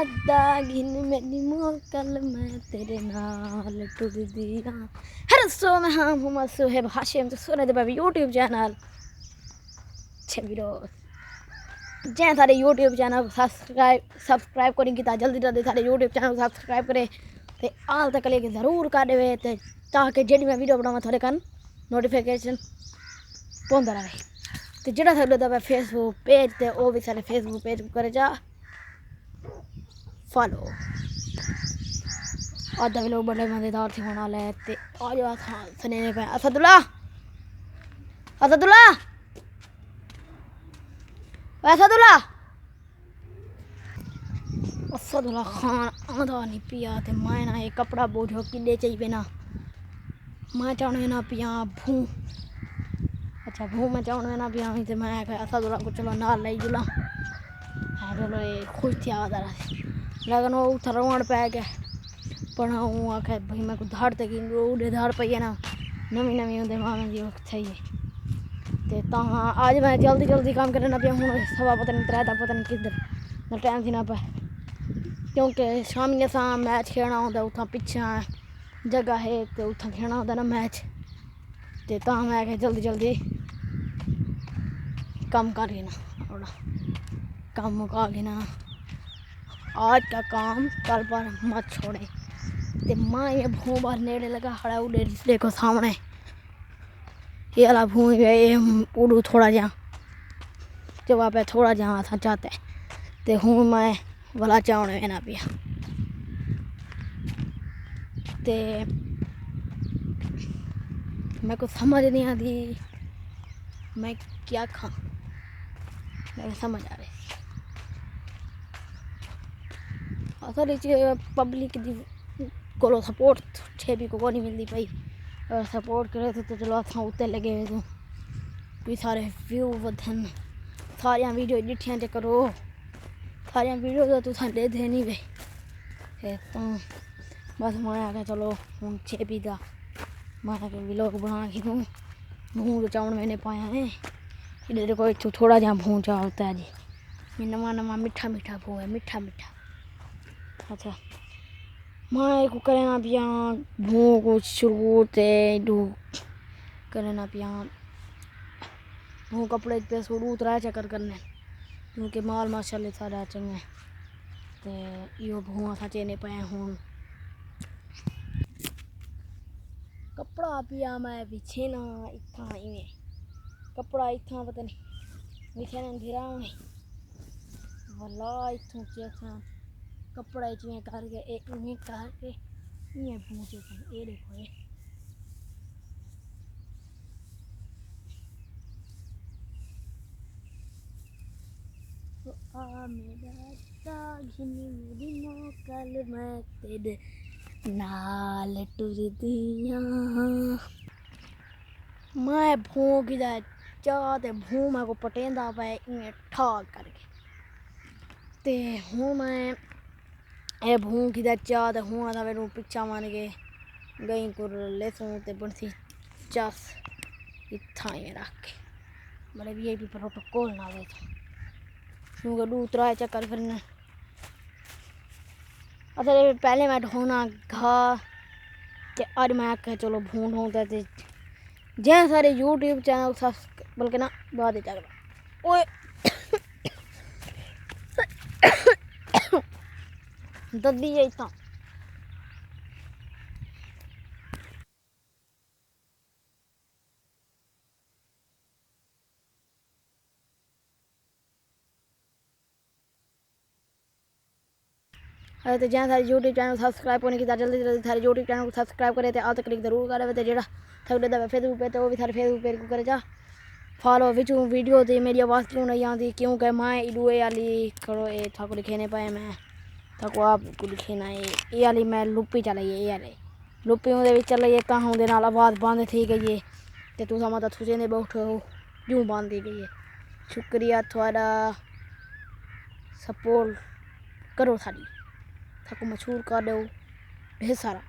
राता घिन मेरी मोकल मैं तेरे नाल टुरदी हां। हर सो में हाँ मुहम्मद सुहेब हाशिम तो सुने दे भाई यूट्यूब चैनल छे वीरो जे सारे यूट्यूब चैनल सब्सक्राइब करें कि जल्दी जल्दी सारे यूट्यूब चैनल सब्सक्राइब करे ते आल तक लेके जरूर कर देवे ते ताकि जेडी मैं वीडियो बनावा थोड़े कन नोटिफिकेशन पहुंचता रहे ते जेड़ा साडे दा फेसबुक पेज ते ओ भी सारे फेसबुक पेज करे जा फॉलो। आज दा लोग बड़े मजेदार थी होने वाले ते आज सने पे असदुल्ला असदुल्ला असदुल्ला असदुल्ला खान आंदा नहीं पिया ते मैं ना ये कपड़ा बोझो किले चाहिए ना मैं चाहने ना पिया भूं। अच्छा भूं मैं चाहने ना पिया ते मैं असदुल्ला को चलो नाल ले जुला चलो ये खुश थी आदा लेकिन वो उधर रोड पे गया पर हूँ आखे भाई मैं को धाड़ तक उड़े धाड़ पई है ना नवी नवी होंदे मामे जी चाहिए ते तां आज मैं जल्दी जल्दी काम करना पिया हूँ सवा पता नहीं त्रै पता नहीं किधर टाइम थी ना पे क्योंकि शामी असा मैच खेलना होंदा उतना पिछे जगह है तो उतना खेलना होंदा ना मैच ते तां मैं आखे जल्दी जल्दी काम कर लेना थोड़ा काम मुका लेना आज का काम कल पर मत छोड़े ते माँ ये भूं बार नेड़े लगा खड़ा उड़े देखो सामने ये वाला भूं ये उड़ू थोड़ा जा जब पे थोड़ा जा था चाहते ते हूँ मैं वाला चावण ना पिया ते मैं को समझ नहीं आती मैं क्या खाऊं मैं समझ आ रही असल पब्लिक को सपोर्ट छे भी को नहीं मिलती पाई सपोर्ट करे तो चलो असा उत्ते लगे हुए तो कोई सारे व्यू वधन सारिया वीडियो डिठिया च करो सारिया वीडियो तो तुसा दे देनी वे तो बस मैं आके चलो हूँ छे भी का मैं आके वीलॉग बना के दूँ भूं चावण मैंने पाया है इधर कोई थोड़ा जहाँ भूं चा होता है जी नवा नवा मीठा मीठा भूं है मीठा मीठा। अच्छा मैं को करना पिया भूं को शुरू ते डू करना पिया भूं कपड़े पे शुरू उतरा चक्कर करने क्योंकि माल माशाल्लाह सारा चंगे ते यो भूं असा चेने पाया हूँ कपड़ा पिया मैं पीछे ना इतना इवें कपड़ा इतना पता नहीं पीछे ना गिरा नहीं वाला इतना चेसा कपड़ा इतने करके एक इन्हें करके ये पूछे ये देखो ये तो आ मेरा ताघिनी मेरी मोकल मैं तेरे नाल टुरदी हां। मैं भूं की चाह ते भूं मैं को पटेंदा पे इन्हें ठाक करके ते हूँ मैं ए भूं की चाह ते हूँ था मेरे पिछा मान के गई कुर ले सूं ते बनसी चास इतना ही रख के बड़े VIP प्रोटोकॉल ना दे क्योंकि दू त्रा चक्कर फिरने अच्छा पहले मैं ढोना घा ते आज मैं आखे चलो भूं ढोंता ते जे सारे यूट्यूब चैनल बल्कि ना बाद चल ओए दद्दी है इतना अरे तो जहाँ सारे यूट्यूब चैनल सब्सक्राइब होने की जल्दी जल्दी सारे यूट्यूब चैनल को सब्सक्राइब करे तो आज क्लिक जरूर करे तो जेड़ा थोड़े दबे फेसबुक पे तो वो भी सारे फेसबुक पे करे जा फॉलो बिच वीडियो दी मेरी आवाज़ क्यों नहीं आती क्योंकि मैं इडुए वाली करो ये था को लिखे नहीं पाए मैं था को आप को लिखे ना ये वाली मैं लुप्पी चलाई ये वाले लुप्पी उहदे चल ये कहाँ उहदे नाल आवाज़ बंद थी गई है तो तुसा मत तुझे ने बैठो क्यों बंद थी गई है शुक्रिया थोड़ा सपोर्ट करो सारी थको मशहूर कर दो ढेर सारा।